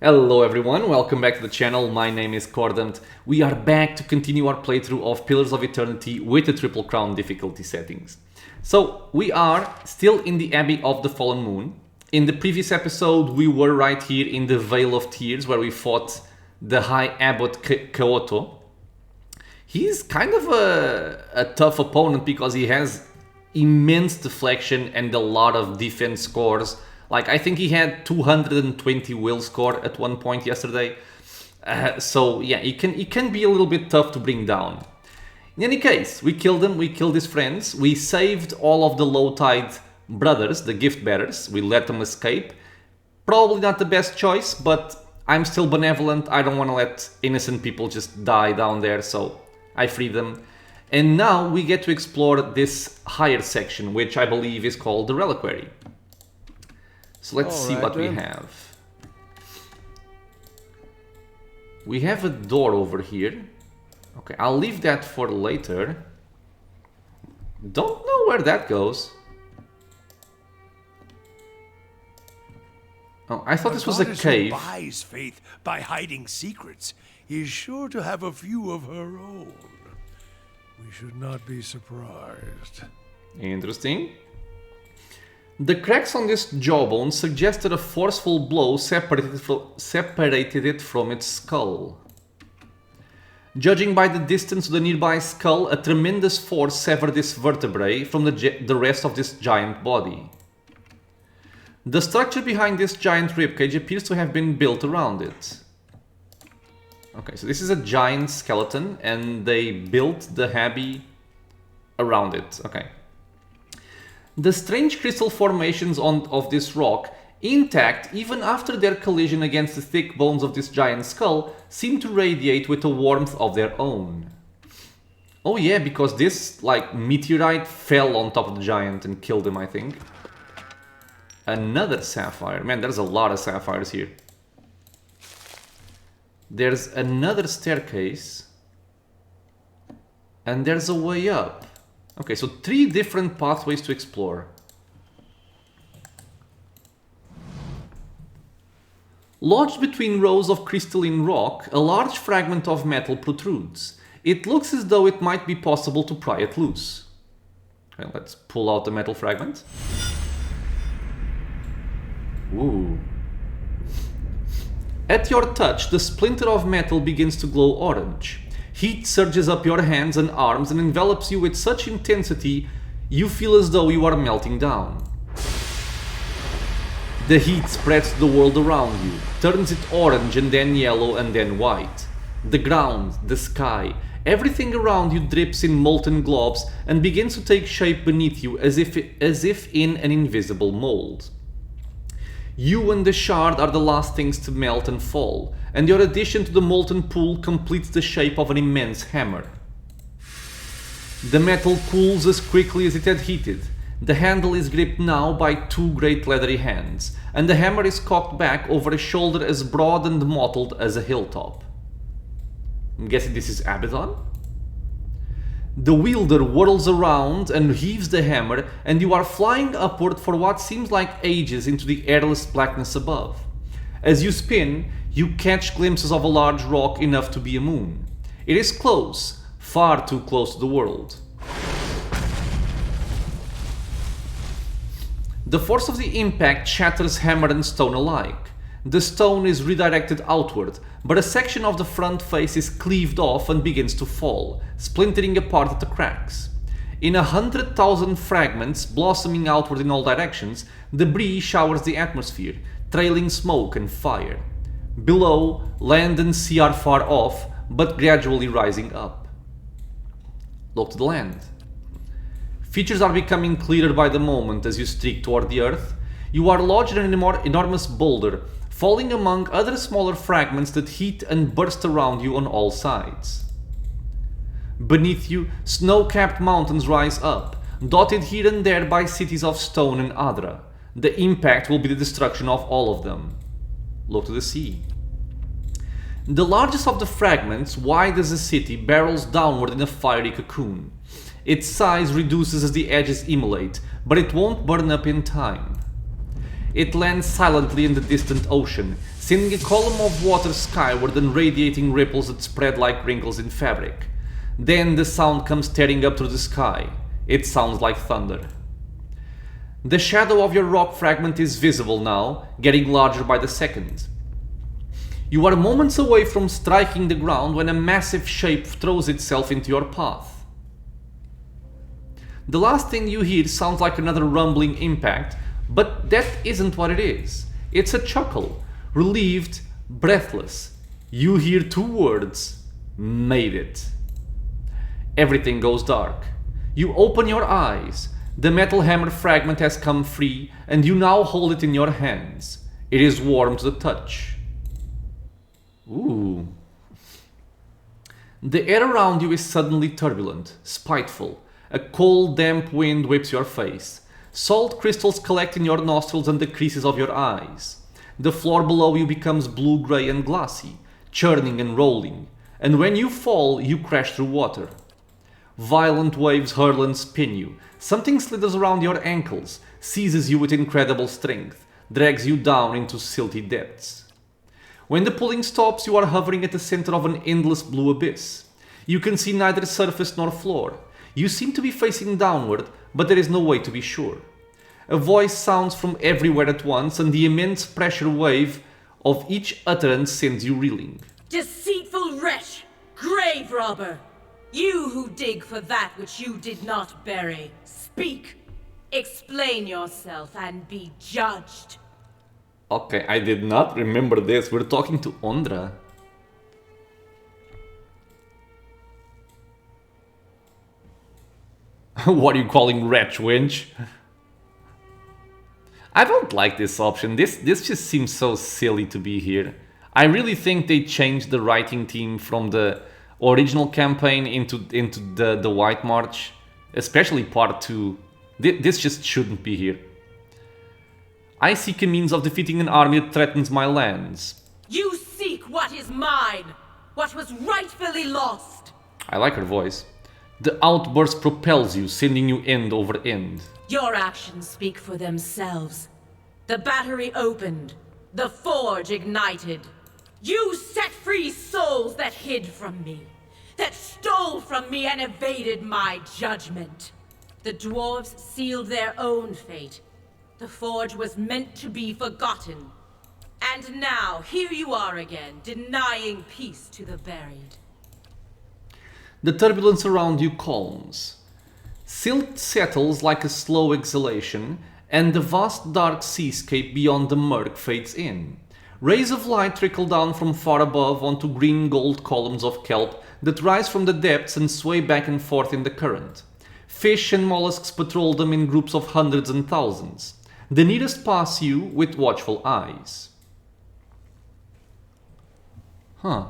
Hello everyone, welcome back to the channel. My name is Cordant. We are back to continue our playthrough of Pillars of Eternity with the Triple Crown difficulty settings. So, we are still in the Abbey of the Fallen Moon. In the previous episode, we were right here in the Vale of Tears where we fought the High Abbot Kaboto. He's kind of a tough opponent because he has immense deflection and a lot of defense scores. Like, I think he had 220 will score at one point yesterday. So, yeah, it can be a little bit tough to bring down. In any case, we killed him, we killed his friends. We saved all of the low tide brothers, the gift bearers. We let them escape. Probably not the best choice, but I'm still benevolent. I don't want to let innocent people just die down there, so I freed them. And now we get to explore this higher section, which I believe is called the reliquary. So let's see what we have. We have a door over here. Okay, I'll leave that for later. Don't know where that goes. Oh, I thought this was a cave. Who buys faith by hiding secrets is sure to have a few of her own. We should not be surprised. Interesting. The cracks on this jawbone suggested a forceful blow separated it from its skull. Judging by the distance to the nearby skull, a tremendous force severed this vertebrae from the rest of this giant body. The structure behind this giant ribcage appears to have been built around it. Okay, so this is a giant skeleton and they built the Abbey around it. Okay. The strange crystal formations of this rock, intact even after their collision against the thick bones of this giant skull, seem to radiate with a warmth of their own. Oh yeah, because this, like, meteorite fell on top of the giant and killed him, I think. Another sapphire. Man, there's a lot of sapphires here. There's another staircase. And there's a way up. Okay, so 3 different pathways to explore. Lodged between rows of crystalline rock, a large fragment of metal protrudes. It looks as though it might be possible to pry it loose. Okay, let's pull out the metal fragment. Ooh. At your touch, the splinter of metal begins to glow orange. Heat surges up your hands and arms and envelops you with such intensity you feel as though you are melting down. The heat spreads to the world around you, turns it orange and then yellow and then white. The ground, the sky, everything around you drips in molten globs and begins to take shape beneath you as if in an invisible mold. You and the shard are the last things to melt and fall, and your addition to the molten pool completes the shape of an immense hammer. The metal cools as quickly as it had heated. The handle is gripped now by 2 great leathery hands, and the hammer is cocked back over a shoulder as broad and mottled as a hilltop. I'm guessing this is Abydon? The wielder whirls around and heaves the hammer, and you are flying upward for what seems like ages into the airless blackness above. As you spin, you catch glimpses of a large rock enough to be a moon. It is close, far too close to the world. The force of the impact shatters hammer and stone alike. The stone is redirected outward, but a section of the front face is cleaved off and begins to fall, splintering apart at the cracks. In 100,000 fragments, blossoming outward in all directions, debris showers the atmosphere, trailing smoke and fire. Below, land and sea are far off, but gradually rising up. Look to the land. Features are becoming clearer by the moment as you streak toward the earth. You are lodged in an enormous boulder, falling among other smaller fragments that heat and burst around you on all sides. Beneath you, snow-capped mountains rise up, dotted here and there by cities of stone and adra. The impact will be the destruction of all of them. Look to the sea. The largest of the fragments, wide as a city, barrels downward in a fiery cocoon. Its size reduces as the edges immolate, but it won't burn up in time. It lands silently in the distant ocean, sending a column of water skyward and radiating ripples that spread like wrinkles in fabric. Then the sound comes tearing up through the sky. It sounds like thunder. The shadow of your rock fragment is visible now, getting larger by the second. You are moments away from striking the ground when a massive shape throws itself into your path. The last thing you hear sounds like another rumbling impact, but that isn't what it is. It's a chuckle, relieved, breathless. You hear two words: made it. Everything goes dark. You open your eyes. The metal hammer fragment has come free, and you now hold it in your hands. It is warm to the touch. Ooh. The air around you is suddenly turbulent, spiteful. A cold, damp wind whips your face. Salt crystals collect in your nostrils and the creases of your eyes. The floor below you becomes blue-gray and glassy, churning and rolling. And when you fall, you crash through water. Violent waves hurl and spin you. Something slithers around your ankles, seizes you with incredible strength, drags you down into silty depths. When the pulling stops, you are hovering at the center of an endless blue abyss. You can see neither surface nor floor. You seem to be facing downward, but there is no way to be sure. A voice sounds from everywhere at once, and the immense pressure wave of each utterance sends you reeling. Deceitful wretch! Grave robber! You who dig for that which you did not bury, speak! Explain yourself and be judged. Okay, I did not remember this. We're talking to Ondra. What are you calling wretch, wench? I don't like this option. This just seems so silly to be here. I really think they changed the writing team from the original campaign into the White March, especially part 2. This just shouldn't be here. I seek a means of defeating an army that threatens my lands. You seek what is mine, what was rightfully lost. I like her voice. The outburst propels you, sending you end over end. Your actions speak for themselves. The battery opened, the forge ignited. You set free souls that hid from me, that stole from me and evaded my judgment. The dwarves sealed their own fate. The forge was meant to be forgotten. And now, here you are again, denying peace to the buried. The turbulence around you calms. Silt settles like a slow exhalation, and the vast dark seascape beyond the murk fades in. Rays of light trickle down from far above onto green-gold columns of kelp that rise from the depths and sway back and forth in the current. Fish and mollusks patrol them in groups of hundreds and thousands. The nearest pass you with watchful eyes. Huh.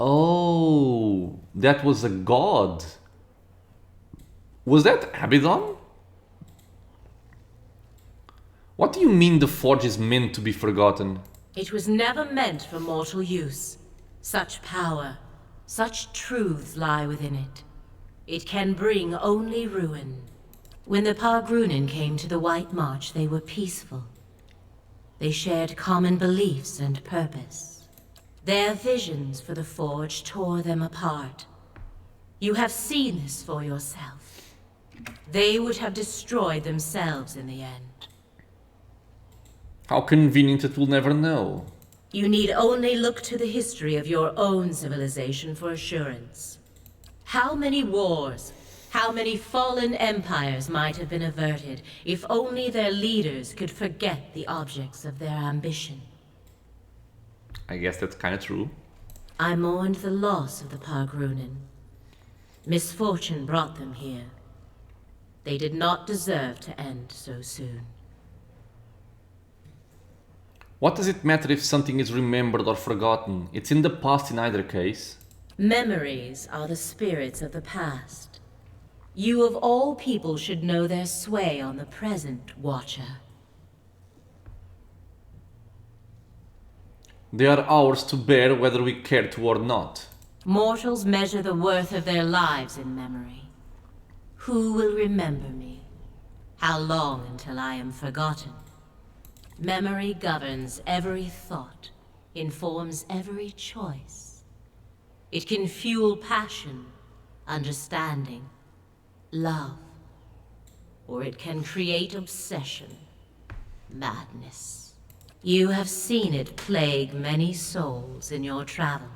Oh, that was a god. Was that Abydon? What do you mean the forge is meant to be forgotten? It was never meant for mortal use. Such power, such truths lie within it. It can bring only ruin. When the Pargrunin came to the White March, they were peaceful. They shared common beliefs and purpose. Their visions for the Forge tore them apart. You have seen this for yourself. They would have destroyed themselves in the end. How convenient that we'll never know. You need only look to the history of your own civilization for assurance. How many wars, how many fallen empires might have been averted if only their leaders could forget the objects of their ambition? I guess that's kind of true. I mourned the loss of the Pargrunin. Misfortune brought them here. They did not deserve to end so soon. What does it matter if something is remembered or forgotten? It's in the past in either case. Memories are the spirits of the past. You of all people should know their sway on the present, Watcher. They are ours to bear whether we care to or not. Mortals measure the worth of their lives in memory. Who will remember me? How long until I am forgotten? Memory governs every thought, informs every choice. It can fuel passion, understanding, love, or it can create obsession, madness. You have seen it plague many souls in your travels.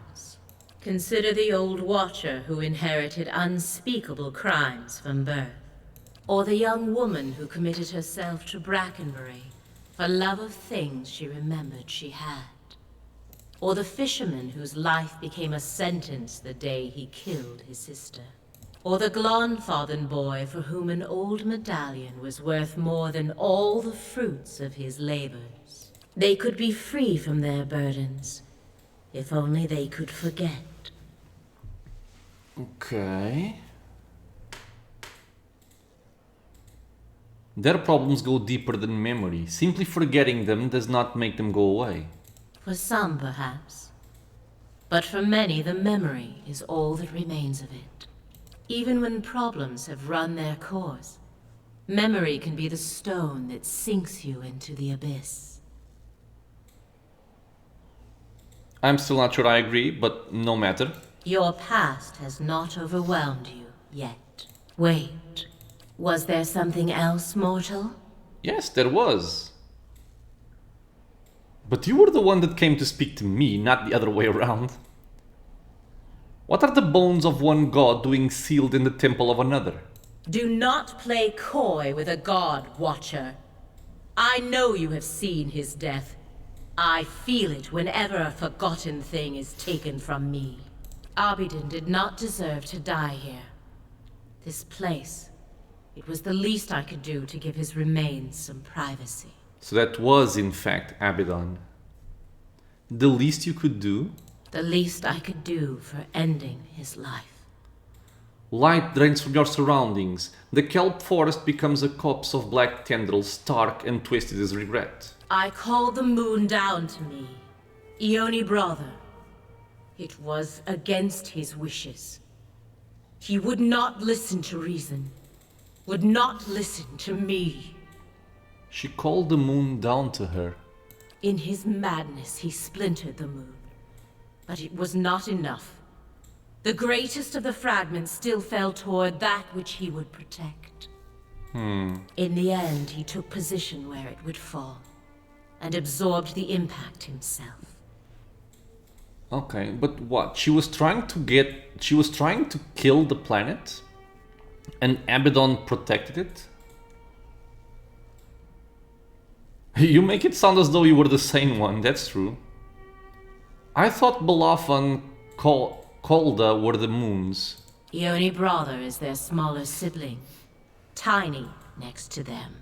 Consider the old Watcher who inherited unspeakable crimes from birth, or the young woman who committed herself to Brackenbury for love of things she remembered she had, or the fisherman whose life became a sentence the day he killed his sister, or the Glonfathen boy for whom an old medallion was worth more than all the fruits of his labors. They could be free from their burdens, if only they could forget. Okay. Their problems go deeper than memory. Simply forgetting them does not make them go away. For some, perhaps. But for many, the memory is all that remains of it. Even when problems have run their course, memory can be the stone that sinks you into the abyss. I'm still not sure I agree, but no matter. Your past has not overwhelmed you yet. Wait, was there something else, mortal? Yes, there was. But you were the one that came to speak to me, not the other way around. What are the bones of one god doing sealed in the temple of another? Do not play coy with a god, Watcher. I know you have seen his death. I feel it whenever a forgotten thing is taken from me. Abydon did not deserve to die here. This place, it was the least I could do to give his remains some privacy. So that was, in fact, Abydon. The least you could do? The least I could do for ending his life. Light drains from your surroundings. The kelp forest becomes a copse of black tendrils, stark and twisted as regret. I called the moon down to me. Ioni brother. It was against his wishes. He would not listen to reason. Would not listen to me. She called the moon down to her. In his madness, he splintered the moon. But it was not enough. The greatest of the fragments still fell toward that which he would protect. In the end, he took position where it would fall, and absorbed the impact himself. Okay, but what? She was trying to kill the planet? And Abydon protected it? You make it sound as though you were the sane one, that's true. I thought Belaf and Kolda were the moons. Ioni brother is their smaller sibling, tiny next to them.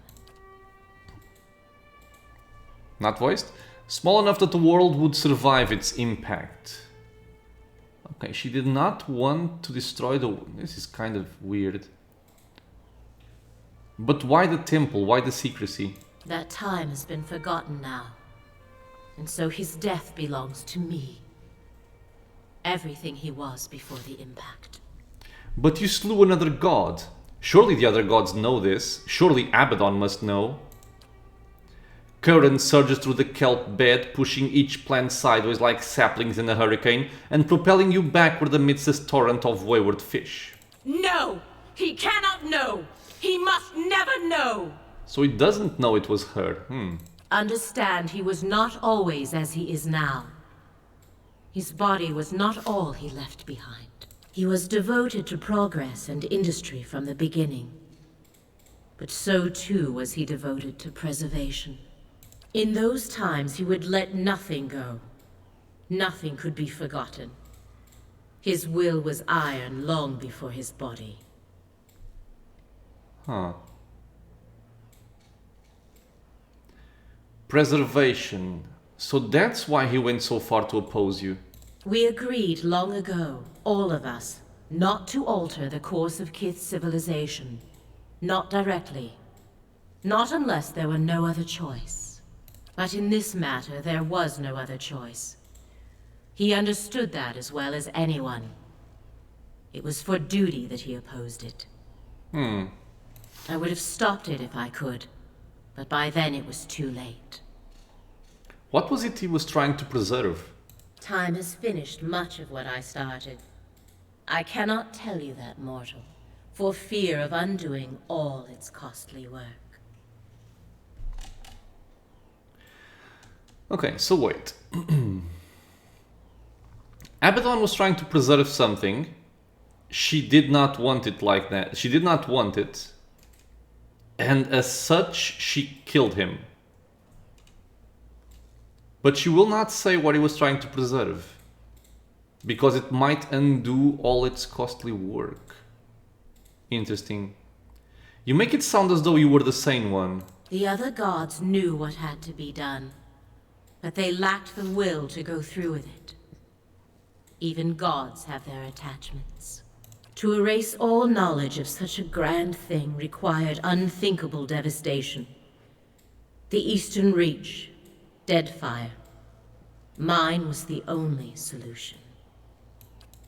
Not voiced? Small enough that the world would survive its impact. Okay, she did not want to destroy the... This is kind of weird. But why the temple? Why the secrecy? That time has been forgotten now. And so his death belongs to me. Everything he was before the impact. But you slew another god. Surely the other gods know this. Surely Abydon must know. Current surges through the kelp bed, pushing each plant sideways like saplings in a hurricane, and propelling you backward amidst a torrent of wayward fish. No! He cannot know! He must never know! So he doesn't know it was her. Understand, he was not always as he is now. His body was not all he left behind. He was devoted to progress and industry from the beginning. But so too was he devoted to preservation. In those times, he would let nothing go. Nothing could be forgotten. His will was iron long before his body. Huh. Preservation. So that's why he went so far to oppose you. We agreed long ago, all of us, not to alter the course of Kith's civilization. Not directly. Not unless there were no other choice. But in this matter, there was no other choice. He understood that as well as anyone. It was for duty that he opposed it. I would have stopped it if I could, but by then it was too late. What was it he was trying to preserve? Time has finished much of what I started. I cannot tell you that, mortal, for fear of undoing all its costly work. Okay, so wait. Abydon was trying to preserve something. She did not want it like that. She did not want it. And as such, she killed him. But she will not say what he was trying to preserve. Because it might undo all its costly work. Interesting. You make it sound as though you were the sane one. The other gods knew what had to be done, but they lacked the will to go through with it. Even gods have their attachments. To erase all knowledge of such a grand thing required unthinkable devastation. The Eastern Reach, Deadfire. Mine was the only solution.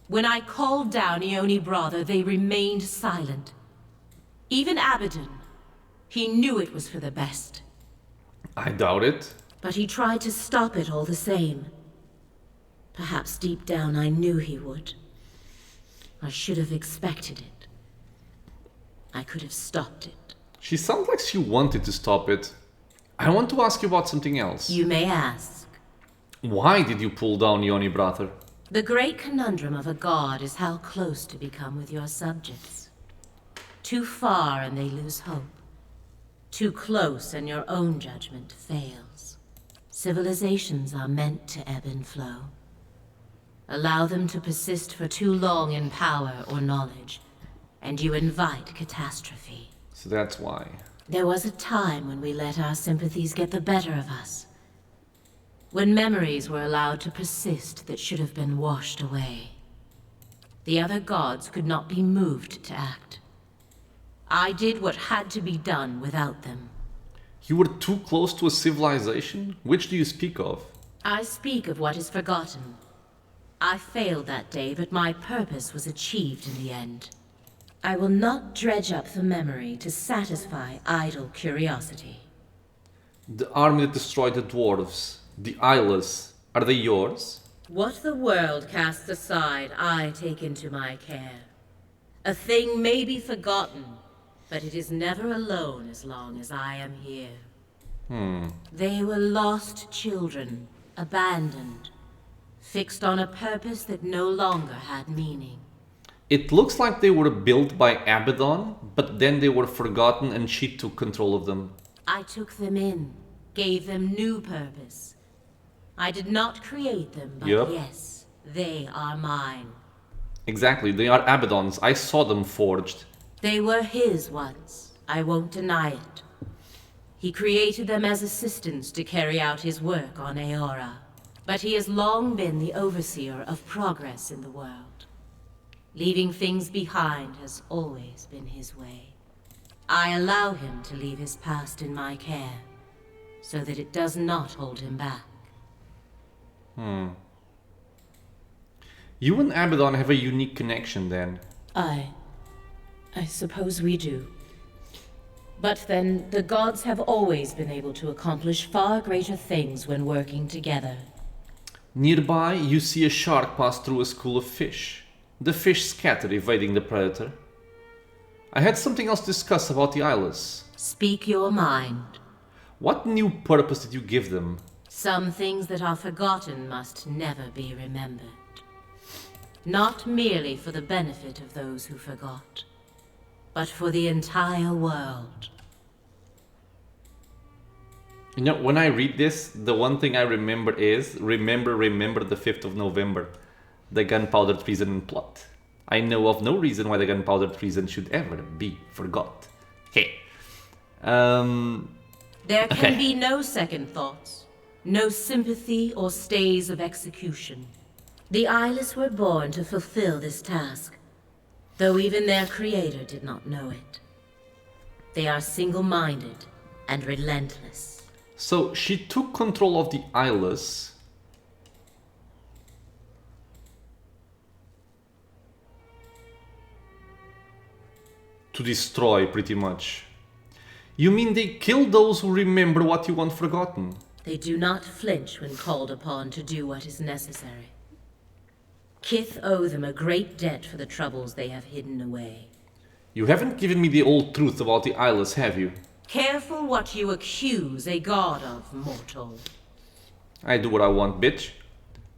When I called down Ione Brother, they remained silent. Even Abydon. He knew it was for the best. I doubt it. But he tried to stop it all the same. Perhaps deep down I knew he would. I should have expected it. I could have stopped it. She sounds like she wanted to stop it. I want to ask you about something else. You may ask. Why did you pull down Ione Brother? The great conundrum of a god is how close to become with your subjects. Too far and they lose hope. Too close and your own judgment fails. Civilizations are meant to ebb and flow. Allow them to persist for too long in power or knowledge, and you invite catastrophe. So that's why. There was a time when we let our sympathies get the better of us. When memories were allowed to persist that should have been washed away. The other gods could not be moved to act. I did what had to be done without them. You were too close to a civilization? Which do you speak of? I speak of what is forgotten. I failed that day, but my purpose was achieved in the end. I will not dredge up the memory to satisfy idle curiosity. The army that destroyed the dwarves, the Eyeless, are they yours? What the world casts aside, I take into my care. A thing may be forgotten, but it is never alone as long as I am here. They were lost children, abandoned. Fixed on a purpose that no longer had meaning. It looks like they were built by Abydon, but then they were forgotten and she took control of them. I took them in, gave them new purpose. I did not create them, but yes, they are mine. Exactly, they are Abydon's. I saw them forged. They were his once, I won't deny it. He created them as assistants to carry out his work on Eora. But he has long been the overseer of progress in the world. Leaving things behind has always been his way. I allow him to leave his past in my care, so that it does not hold him back. You and Abydon have a unique connection then. I suppose we do. But then, the gods have always been able to accomplish far greater things when working together. Nearby, you see a shark pass through a school of fish. The fish scatter, evading the predator. I had something else to discuss about the Eyeless. Speak your mind. What new purpose did you give them? Some things that are forgotten must never be remembered. Not merely for the benefit of those who forgot, but for the entire world. You know, when I read this, the one thing I remember is, remember the 5th of November, the gunpowder treason plot. I know of no reason why the gunpowder treason should ever be forgot. Hey. There can be no second thoughts, no sympathy or stays of execution. The Eyeless were born to fulfill this task, though even their creator did not know it. They are single-minded and relentless. So she took control of the Eyeless To destroy, pretty much. You mean they kill those who remember what you want forgotten? They do not flinch when called upon to do what is necessary. Kith owe them a great debt for the troubles they have hidden away. You haven't given me the old truth about the Eyeless, have you? Careful what you accuse a god of, mortal. I do what I want, bitch.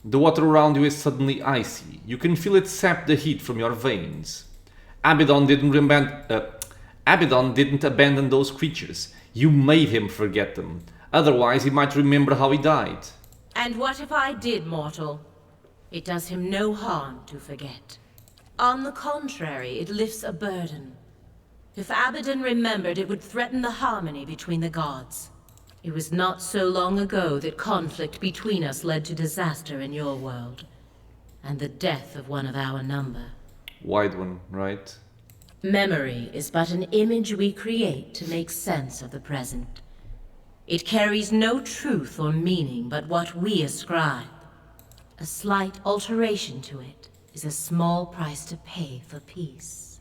The water around you is suddenly icy. You can feel it sap the heat from your veins. Abydon didn't abandon those creatures. You made him forget them. Otherwise, he might remember how he died. And what if I did, mortal? It does him no harm to forget. On the contrary, it lifts a burden. If Abydon remembered, it would threaten the harmony between the gods. It was not so long ago that conflict between us led to disaster in your world, and the death of one of our number. Wide one, right? Memory is but an image we create to make sense of the present. It carries no truth or meaning but what we ascribe. A slight alteration to it is a small price to pay for peace.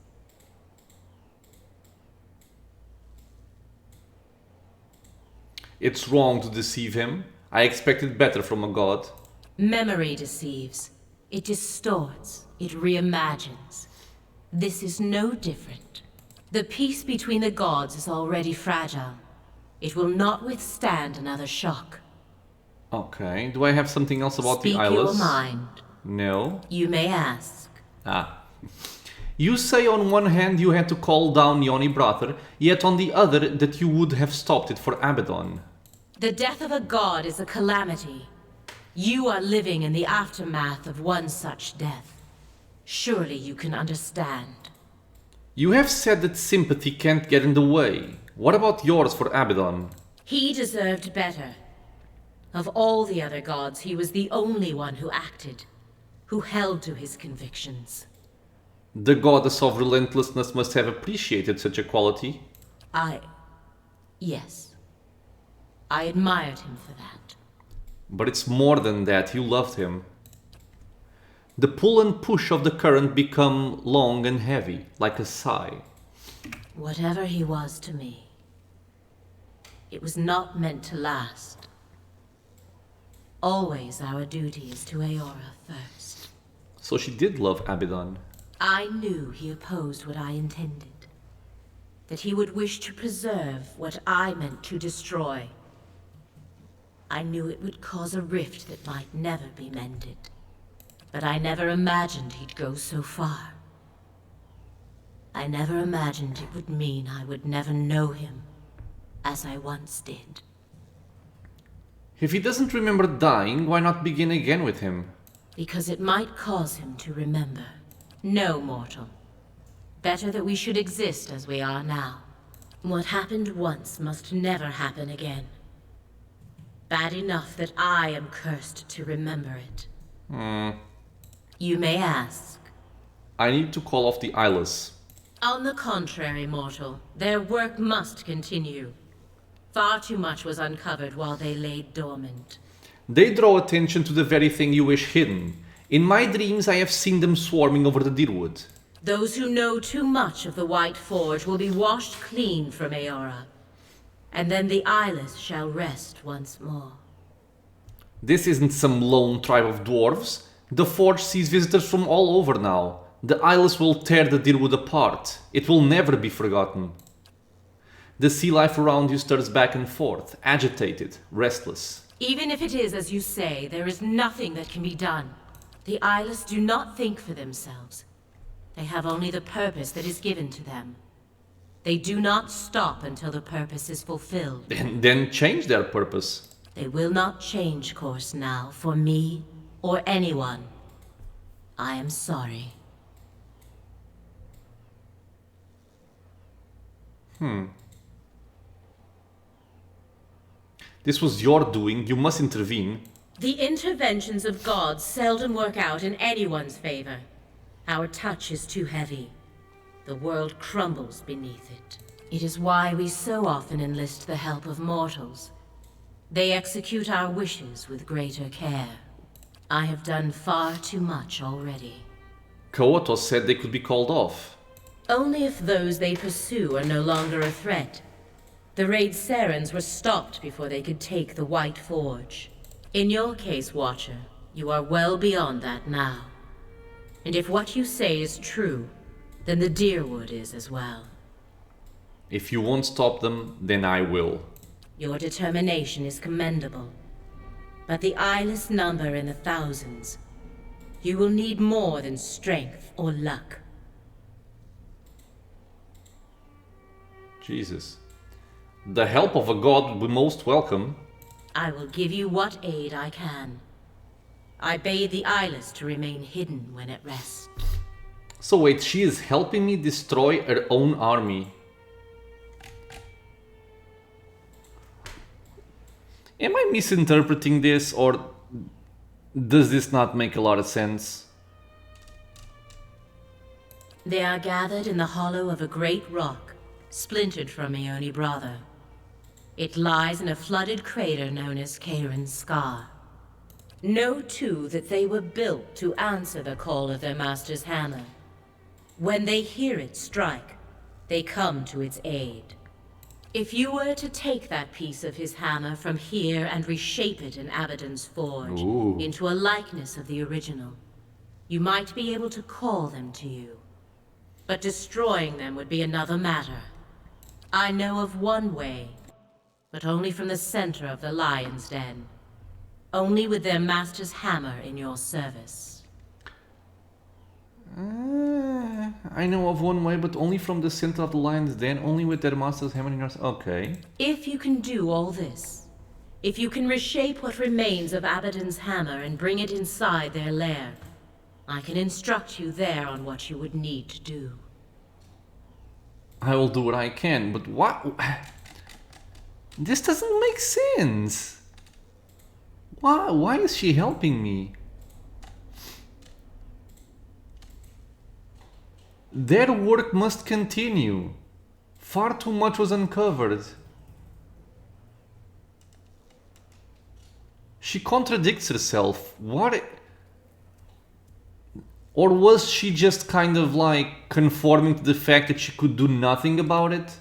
It's wrong to deceive him. I expected better from a god. Memory deceives. It distorts. It reimagines. This is no different. The peace between the gods is already fragile. It will not withstand another shock. Okay, do I have something else about Speak the Eyeless? your mind. No. You may ask. You say on one hand you had to call down Yoni brother, yet on the other that you would have stopped it for Abydon. The death of a god is a calamity. You are living in the aftermath of one such death. Surely you can understand. You have said that sympathy can't get in the way. What about yours for Abydon? He deserved better. Of all the other gods, he was the only one who acted, who held to his convictions. The goddess of relentlessness must have appreciated such a quality. Yes. I admired him for that. But it's more than that, you loved him. The pull and push of the current become long and heavy, like a sigh. Whatever he was to me, it was not meant to last. Always our duty is to Eora first. So she did love Abydon. I knew he opposed what I intended. That he would wish to preserve what I meant to destroy. I knew it would cause a rift that might never be mended. But I never imagined he'd go so far. I never imagined it would mean I would never know him, as I once did. If he doesn't remember dying, why not begin again with him? Because it might cause him to remember. No, mortal. Better that we should exist as we are now. What happened once must never happen again. Bad enough that I am cursed to remember it. You may ask. I need to call off the Eyeless. On the contrary, mortal, their work must continue. Far too much was uncovered while they lay dormant. They draw attention to the very thing you wish hidden. In my dreams I have seen them swarming over the Deerwood. Those who know too much of the White Forge will be washed clean from Eora. And then the Eyeless shall rest once more. This isn't some lone tribe of dwarves. The Forge sees visitors from all over now. The Eyeless will tear the Deerwood apart. It will never be forgotten. The sea life around you stirs back and forth, agitated, restless. Even if it is as you say, there is nothing that can be done. The Eyeless do not think for themselves. They have only the purpose that is given to them. They do not stop until the purpose is fulfilled. Then change their purpose. They will not change course now, for me or anyone. I am sorry. This was your doing, you must intervene. The interventions of gods seldom work out in anyone's favor. Our touch is too heavy. The world crumbles beneath it. It is why we so often enlist the help of mortals. They execute our wishes with greater care. I have done far too much already. Kaboto said they could be called off. Only if those they pursue are no longer a threat. The raid Sarens were stopped before they could take the White Forge. In your case, Watcher, you are well beyond that now. And if what you say is true, then the Deerwood is as well. If you won't stop them, then I will. Your determination is commendable. But the Eyeless number in the thousands. You will need more than strength or luck. Jesus. The help of a god would be most welcome. I will give you what aid I can. I bade the Eyeless to remain hidden when at rest. So wait, she is helping me destroy her own army. Am I misinterpreting this, or does this not make a lot of sense? They are gathered in the hollow of a great rock, splintered from Ione Brother. It lies in a flooded crater known as Kairon's Scar. Know too that they were built to answer the call of their master's hammer. When they hear it strike, they come to its aid. If you were to take that piece of his hammer from here and reshape it in Abydon's forge into a likeness of the original, you might be able to call them to you. But destroying them would be another matter. I know of one way, but only from the center of the Lion's Den. Only with their master's hammer in your service. I know of one way, but only from the center of the Lion's Den, only with their master's hammer in yours. Okay. If you can do all this, if you can reshape what remains of Abydon's hammer and bring it inside their lair, I can instruct you there on what you would need to do. I will do what I can, but what? This doesn't make sense. Why is she helping me? Their work must continue. Far too much was uncovered. She contradicts herself. What? Or was she just kind of like conforming to the fact that she could do nothing about it?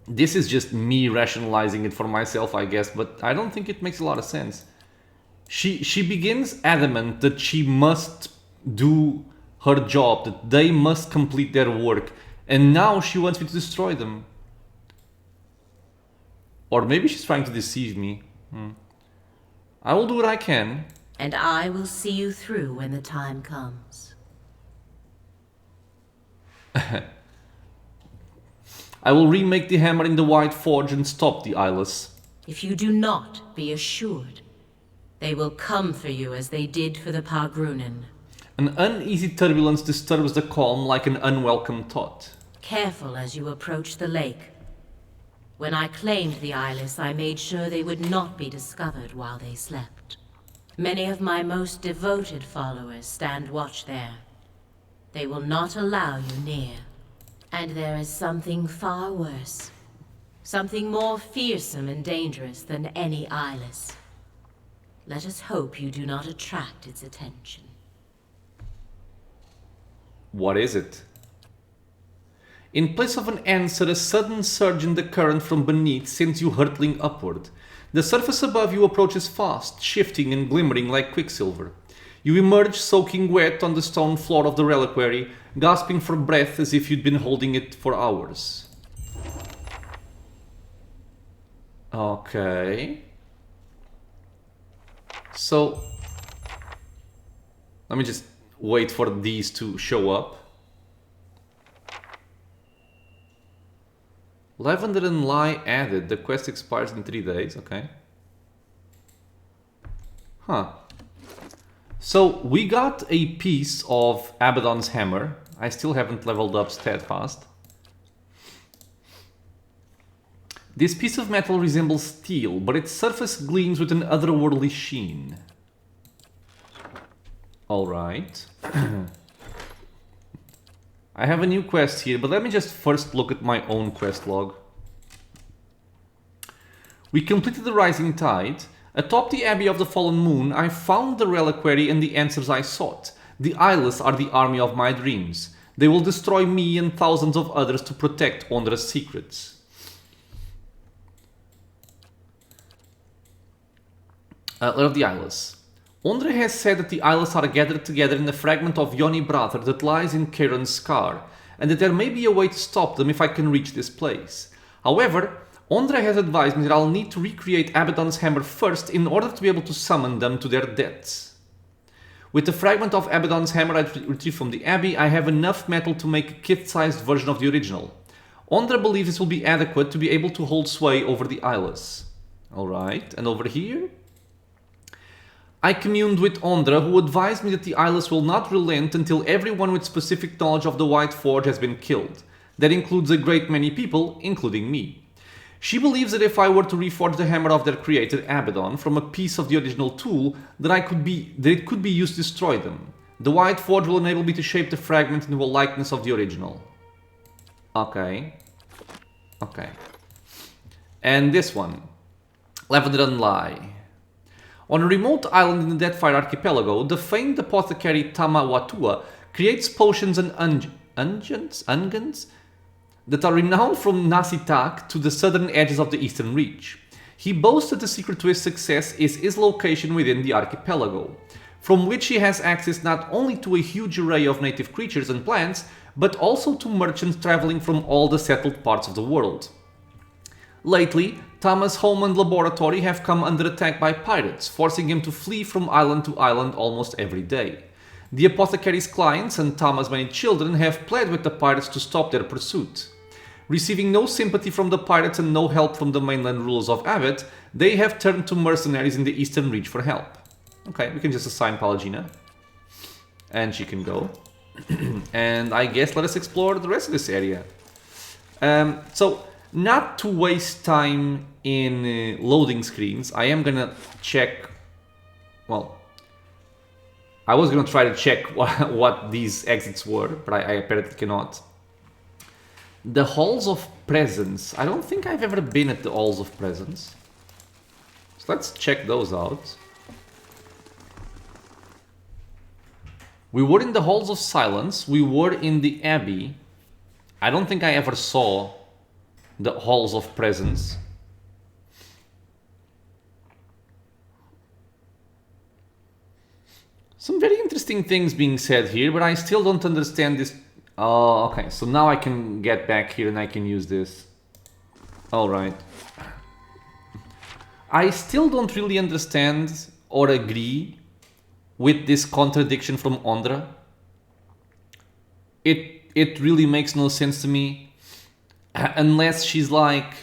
This is just me rationalizing it for myself, I guess, but I don't think it makes a lot of sense. She begins adamant that she must do her job, that they must complete their work, and now she wants me to destroy them. Or maybe she's trying to deceive me. I will do what I can. And I will see you through when the time comes. I will remake the hammer in the White Forge and stop the Eyeless. If you do not, be assured, they will come for you as they did for the Pargrunen. An uneasy turbulence disturbs the calm like an unwelcome thought. Careful as you approach the lake. When I claimed the Eyeless, I made sure they would not be discovered while they slept. Many of my most devoted followers stand watch there. They will not allow you near. And there is something far worse. Something more fearsome and dangerous than any Eyeless. Let us hope you do not attract its attention. What is it? In place of an answer, a sudden surge in the current from beneath sends you hurtling upward. The surface above you approaches fast, shifting and glimmering like quicksilver. You emerge soaking wet on the stone floor of the reliquary, gasping for breath as if you'd been holding it for hours. Okay. So, let me just wait for these to show up. Lavender and lye added. The quest expires in 3 days. Okay. Huh. So we got a piece of Abydon's hammer. I still haven't leveled up Steadfast. This piece of metal resembles steel, but its surface gleams with an otherworldly sheen. Alright. I have a new quest here, but let me just first look at my own quest log. We completed the Rising Tide. Atop the Abbey of the Fallen Moon, I found the reliquary and the answers I sought. The Eyeless are the army of my dreams. They will destroy me and thousands of others to protect Ondra's secrets. Letter of the Eyeless. Ondra has said that the Eyeless are gathered together in a fragment of Yoni Brother that lies in Kieran's scar, and that there may be a way to stop them if I can reach this place. However, Ondra has advised me that I'll need to recreate Abydon's hammer first in order to be able to summon them to their deaths. With the fragment of Abydon's hammer I retrieved from the Abbey, I have enough metal to make a kit-sized version of the original. Ondra believes this will be adequate to be able to hold sway over the Eyeless. Alright, and over here? I communed with Ondra, who advised me that the Eyeless will not relent until everyone with specific knowledge of the White Forge has been killed. That includes a great many people, including me. She believes that if I were to reforge the hammer of their creator, Abydon, from a piece of the original tool, that it could be used to destroy them. The White Forge will enable me to shape the fragment into a likeness of the original. Okay. Okay. And this one. Lavender Lie. On a remote island in the Deathfire Archipelago, the famed apothecary Tama Watua creates potions and unguents that are renowned from Nasitak to the southern edges of the Eastern Reach. He boasts that the secret to his success is his location within the archipelago, from which he has access not only to a huge array of native creatures and plants, but also to merchants traveling from all the settled parts of the world. Lately, Tama's home and laboratory have come under attack by pirates, forcing him to flee from island to island almost every day. The apothecary's clients and Tama's many children have pled with the pirates to stop their pursuit. Receiving no sympathy from the pirates and no help from the mainland rulers of Abbot, they have turned to mercenaries in the Eastern Reach for help. Okay, we can just assign Palagina. And she can go. And I guess let us explore the rest of this area. So, not to waste time in loading screens, I am gonna check... Well, I was gonna try to check what these exits were, but I apparently cannot. The Halls of Presence. I don't think I've ever been at the Halls of Presence. So let's check those out. We were in the Halls of Silence. We were in the Abbey. I don't think I ever saw the Halls of Presence. Some very interesting things being said here, but I still don't understand this. Oh, okay, so now I can get back here and I can use this. Alright. I still don't really understand or agree with this contradiction from Ondra. It really makes no sense to me. Unless she's like...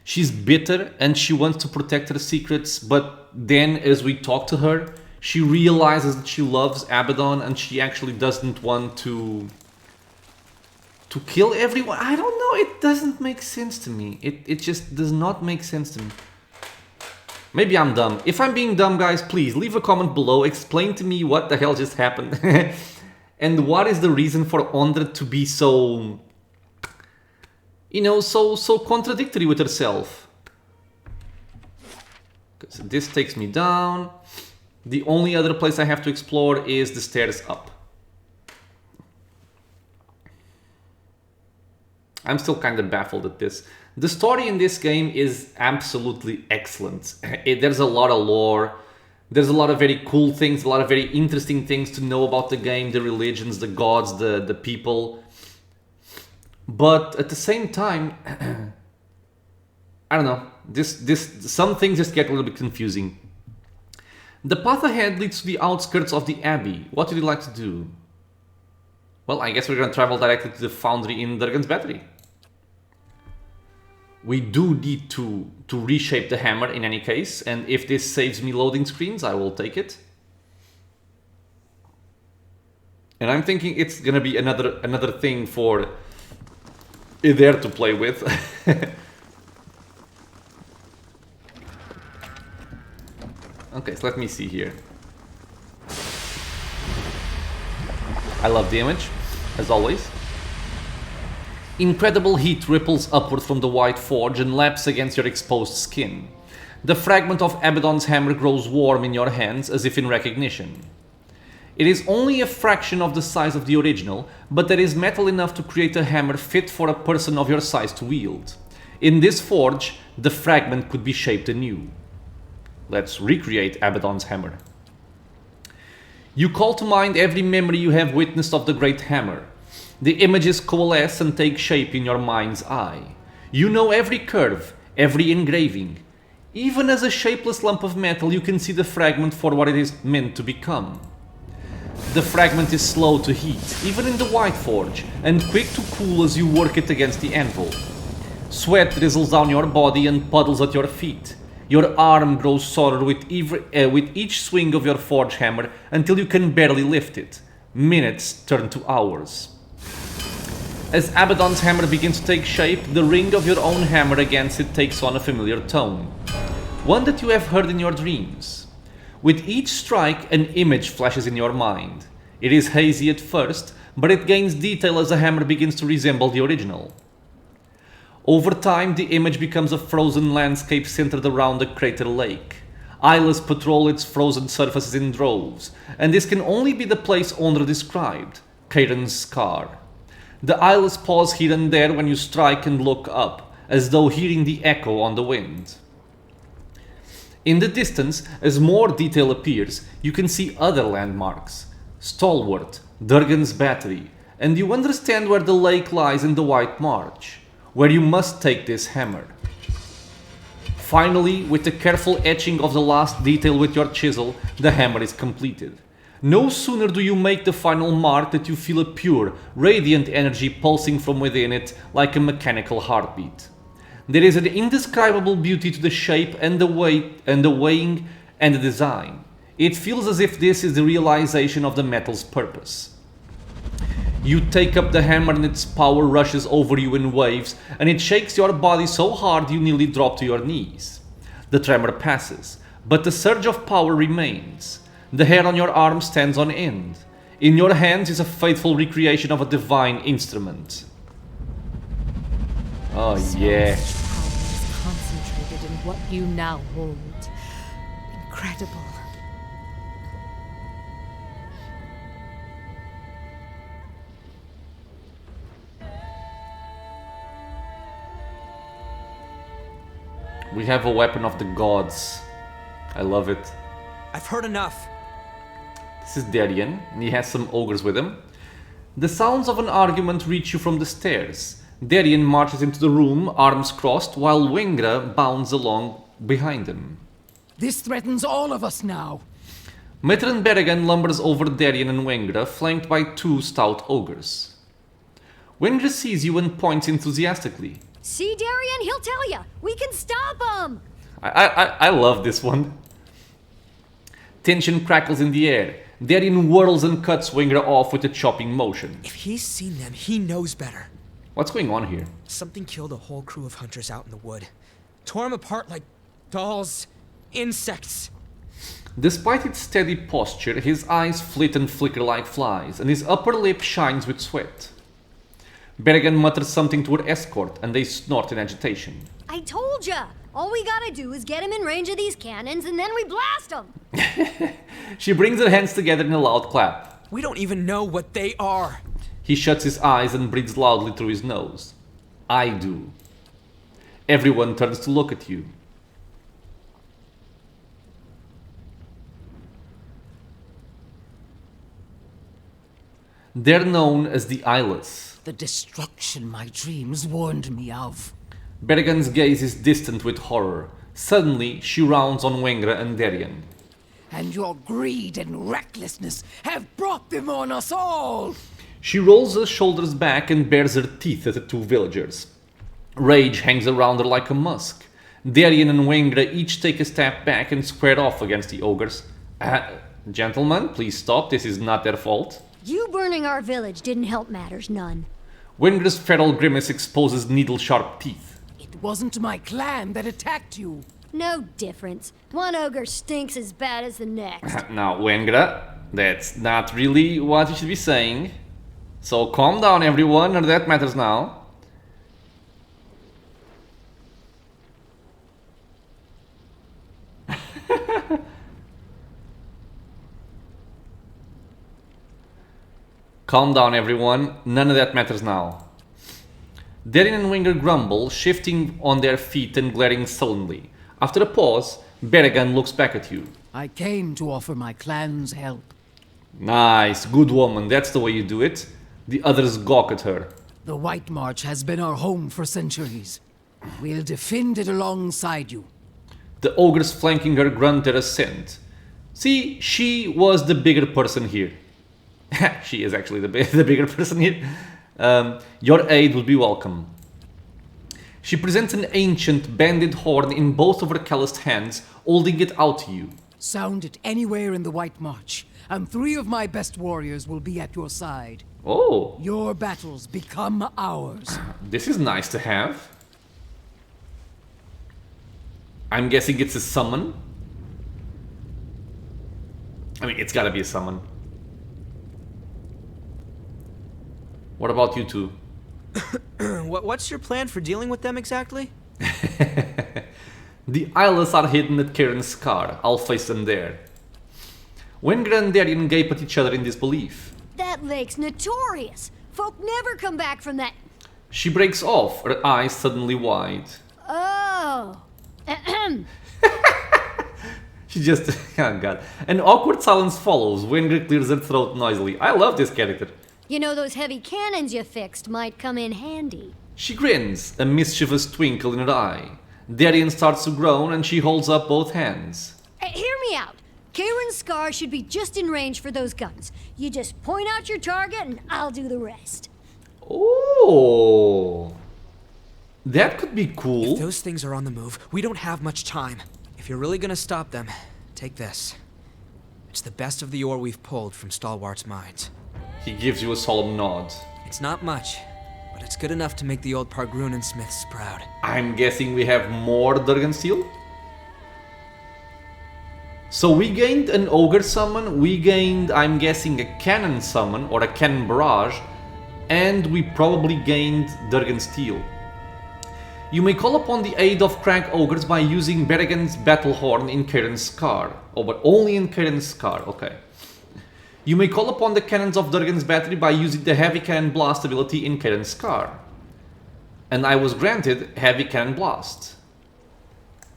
She's bitter and she wants to protect her secrets, but then as we talk to her, she realizes that she loves Abydon and she actually doesn't want to kill everyone. I don't know, it doesn't make sense to me. It just does not make sense to me. Maybe I'm dumb. If I'm being dumb, guys, please leave a comment below. Explain to me what the hell just happened. And what is the reason for Ondra to be so... You know, so contradictory with herself. So this takes me down. The only other place I have to explore is the stairs up. I'm still kind of baffled at this. The story in this game is absolutely excellent. There's a lot of lore. There's a lot of very cool things, a lot of very interesting things to know about the game, the religions, the gods, the people. But at the same time, I don't know. Some things just get a little bit confusing. The path ahead leads to the outskirts of the Abbey. What would you like to do? Well, I guess we're going to travel directly to the foundry in Durgan's Battery. We do need to reshape the hammer in any case, and if this saves me loading screens, I will take it. And I'm thinking it's going to be another thing for Eder to play with. Okay, so let me see here. I love the image, as always. Incredible heat ripples upward from the White Forge and laps against your exposed skin. The fragment of Abydon's hammer grows warm in your hands as if in recognition. It is only a fraction of the size of the original, but there is metal enough to create a hammer fit for a person of your size to wield. In this forge, the fragment could be shaped anew. Let's recreate Abydon's hammer. You call to mind every memory you have witnessed of the great hammer. The images coalesce and take shape in your mind's eye. You know every curve, every engraving. Even as a shapeless lump of metal, you can see the fragment for what it is meant to become. The fragment is slow to heat, even in the white forge, and quick to cool as you work it against the anvil. Sweat drizzles down your body and puddles at your feet. Your arm grows sorer with each swing of your forge hammer until you can barely lift it. Minutes turn to hours. As Abydon's hammer begins to take shape, the ring of your own hammer against it takes on a familiar tone. One that you have heard in your dreams. With each strike, an image flashes in your mind. It is hazy at first, but it gains detail as the hammer begins to resemble the original. Over time, the image becomes a frozen landscape centered around a crater lake. Eyeless patrol its frozen surfaces in droves, and this can only be the place Ondra described, Kairan's Scar. The Eyeless pause here and there when you strike and look up, as though hearing the echo on the wind. In the distance, as more detail appears, you can see other landmarks. Stalwart, Durgan's Battery, and you understand where the lake lies in the White March, where you must take this hammer. Finally, with the careful etching of the last detail with your chisel, the hammer is completed. No sooner do you make the final mark that you feel a pure, radiant energy pulsing from within it like a mechanical heartbeat. There is an indescribable beauty to the shape and the weight and the weighing and the design. It feels as if this is the realization of the metal's purpose. You take up the hammer and its power rushes over you in waves, and it shakes your body so hard you nearly drop to your knees. The tremor passes, but the surge of power remains. The hair on your arm stands on end. In your hands is a faithful recreation of a divine instrument. Oh yeah. So much power is concentrated in what you now hold. Incredible. We have a weapon of the gods. I love it. I've heard enough. This is Darien, and he has some ogres with him. The sounds of an argument reach you from the stairs. Darien marches into the room, arms crossed, while Wingra bounds along behind him. This threatens all of us now. Matron Berrigan lumbers over Darien and Wingra, flanked by two stout ogres. Wingra sees you and points enthusiastically. See, Darien? He'll tell ya. We can stop him. I love this one. Tension crackles in the air. Darien whirls and cuts Wingra off with a chopping motion. If he's seen them, he knows better. What's going on here? Something killed a whole crew of hunters out in the wood. Tore them apart like dolls, insects. Despite its steady posture, his eyes flit and flicker like flies, and his upper lip shines with sweat. Berrigan mutters something to her escort, and they snort in agitation. I told ya. All we gotta do is get him in range of these cannons, and then we blast him. She brings her hands together in a loud clap. We don't even know what they are. He shuts his eyes and breathes loudly through his nose. I do. Everyone turns to look at you. They're known as the Eyeless. The destruction my dreams warned me of. Berrigan's gaze is distant with horror. Suddenly, she rounds on Wingra and Darien. And your greed and recklessness have brought them on us all! She rolls her shoulders back and bares her teeth at the two villagers. Rage hangs around her like a musk. Darien and Wingra each take a step back and square off against the ogres. Gentlemen, please stop. This is not their fault. You burning our village didn't help matters none. Wingra's feral grimace exposes needle-sharp teeth. It wasn't my clan that attacked you. No difference. One ogre stinks as bad as the next. Now, Wingra, that's not really what you should be saying. So calm down, everyone, or that matters now. Calm down, everyone. None of that matters now. Darien and Winger grumble, shifting on their feet and glaring sullenly. After a pause, Berrigan looks back at you. I came to offer my clan's help. Nice, good woman, that's the way you do it. The others gawk at her. The White March has been our home for centuries. We'll defend it alongside you. The ogres flanking her grunt their assent. See, she was the bigger person here. She is actually the bigger person here. Your aid will be welcome. She presents an ancient banded horn in both of her calloused hands, holding it out to you. Sound it anywhere in the White March, and 3 of my best warriors will be at your side. Oh, Your battles become ours. this is nice to have. I'm guessing it's a summon. I mean, it's gotta be a summon. What about you two? What's your plan for dealing with them exactly? The Eyeless are hidden at Karen's scar. I'll face them there. Winger and Darien gape at each other in disbelief. That lake's notorious. Folk never come back from that. She breaks off, her eyes suddenly wide. Oh. Ahem. She just... oh god. An awkward silence follows. Winger clears her throat noisily. I love this character. You know, those heavy cannons you fixed might come in handy. She grins, a mischievous twinkle in her eye. Darien starts to groan and she holds up both hands. Hear me out. Karen's scar should be just in range for those guns. You just point out your target and I'll do the rest. Oh, that could be cool. If those things are on the move, we don't have much time. If you're really gonna stop them, take this. It's the best of the ore we've pulled from Stalwart's mines. He gives you a solemn nod. It's not much, but it's good enough to make the old Pargrunen smiths proud. I'm guessing we have more Durgan Steel. So we gained an Ogre summon, we gained, I'm guessing, a Cannon summon, or a Cannon Barrage, and we probably gained Durgan Steel. You may call upon the aid of Crank Ogres by using Berrigan's Battle Horn in Karen's Scar. Oh, but only in Karen's Scar, okay. You may call upon the cannons of Durgan's Battery by using the Heavy Cannon Blast ability in Karen's Scar. And I was granted Heavy Cannon Blast.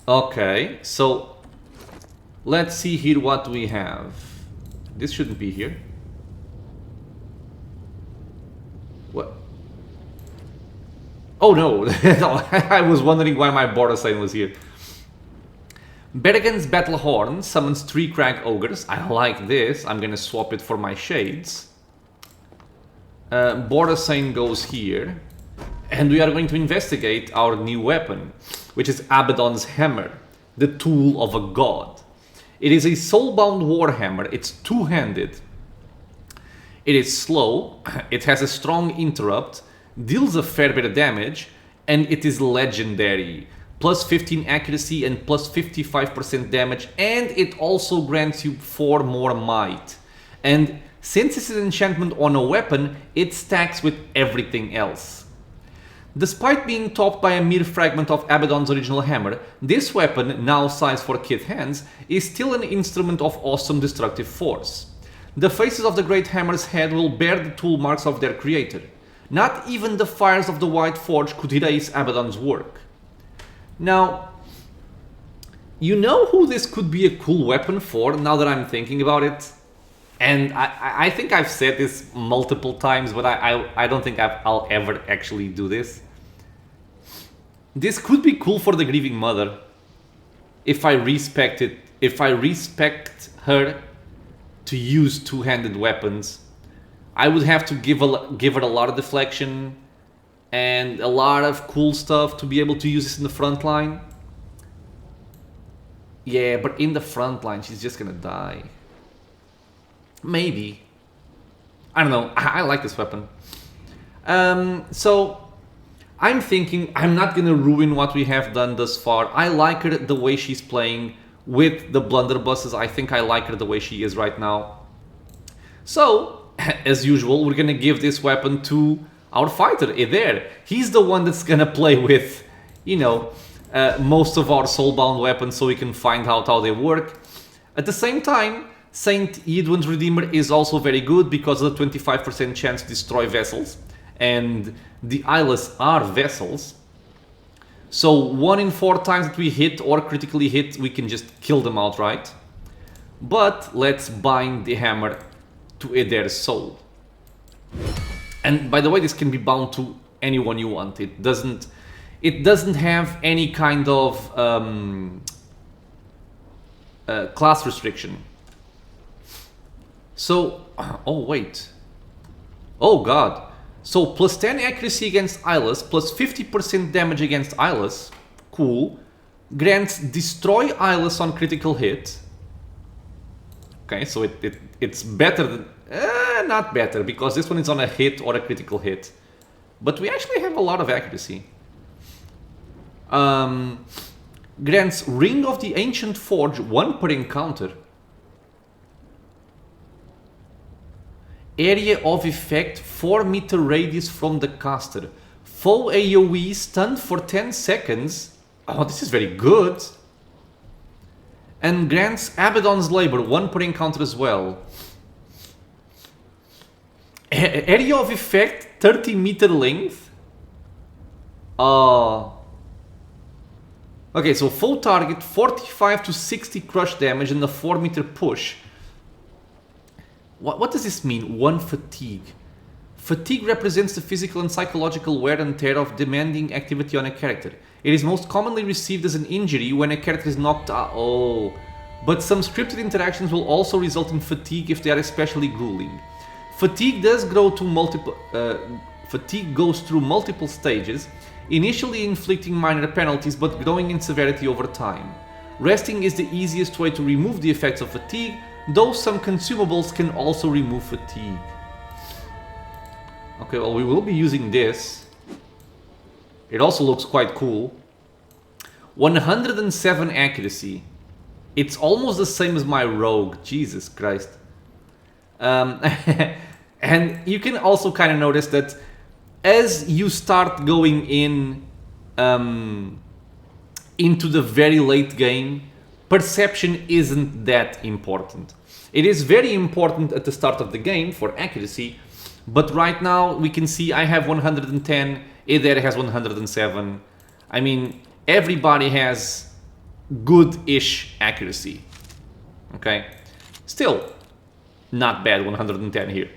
Okay, so let's see here what we have. This shouldn't be here. What? Oh no, no, I was wondering why my border sign was here. Berrigan's Battle Horn summons 3 Crank Ogres. I like this. I'm gonna swap it for my shades. Border sign goes here. And we are going to investigate our new weapon, which is Abydon's Hammer, the tool of a god. It is a soulbound warhammer. It's two-handed. It is slow, it has a strong interrupt, deals a fair bit of damage, and it is legendary. Plus 15 accuracy and plus 55% damage, and it also grants you 4 more might. And since it's an enchantment on a weapon, it stacks with everything else. Despite being topped by a mere fragment of Abydon's original hammer, this weapon, now sized for kid hands, is still an instrument of awesome destructive force. The faces of the Great Hammer's head will bear the tool marks of their creator. Not even the fires of the White Forge could erase Abydon's work. Now, you know who this could be a cool weapon for, now that I'm thinking about it? And I think I've said this multiple times, but I don't think I'll ever actually do this. This could be cool for the Grieving Mother. If I respect her to use two-handed weapons, I would have to give her a lot of deflection and a lot of cool stuff to be able to use this in the front line. Yeah, but in the front line, she's just gonna die. Maybe. I don't know. I like this weapon. So I'm thinking I'm not gonna ruin what we have done thus far. I like her the way she's playing with the blunderbusses. I think I like her the way she is right now. So, as usual, we're gonna give this weapon to our fighter, there. He's the one that's gonna play with, you know, most of our soulbound weapons so we can find out how they work. At the same time, Saint Edwin's Redeemer is also very good because of the 25% chance to destroy vessels, and the Eyeless are vessels. So 1 in 4 times that we hit or critically hit, we can just kill them outright. But let's bind the hammer to Eder's soul. And by the way, this can be bound to anyone you want. It doesn't have any kind of class restriction. So, oh wait, oh god. So plus 10 accuracy against Eyeless, plus 50% damage against Eyeless, cool. Grants destroy Eyeless on critical hit. Okay, so it's better than, not better, because this one is on a hit or a critical hit. But we actually have a lot of accuracy. Grants Ring of the Ancient Forge, 1 per encounter. Area of effect, 4-meter radius from the caster. Foe AoE stunned for 10 seconds. Oh, this is very good. And grants Abydon's Labor, 1 per encounter as well. Area of effect, 30-meter length. Okay, so foe target, 45 to 60 crush damage and a 4-meter push. What does this mean? 1 fatigue. Fatigue represents the physical and psychological wear and tear of demanding activity on a character. It is most commonly received as an injury when a character is knocked out. Oh, but some scripted interactions will also result in fatigue if they are especially grueling. Fatigue does grow to multiple. Fatigue goes through multiple stages, initially inflicting minor penalties but growing in severity over time. Resting is the easiest way to remove the effects of fatigue, though some consumables can also remove fatigue. Okay, well, we will be using this. It also looks quite cool. 107 accuracy. It's almost the same as my rogue. Jesus Christ. And you can also kind of notice that as you start going in into the very late game, perception isn't that important. It is very important at the start of the game for accuracy, but right now we can see I have 110, Eder has 107. I mean, everybody has good-ish accuracy. Okay? Still, not bad, 110 here.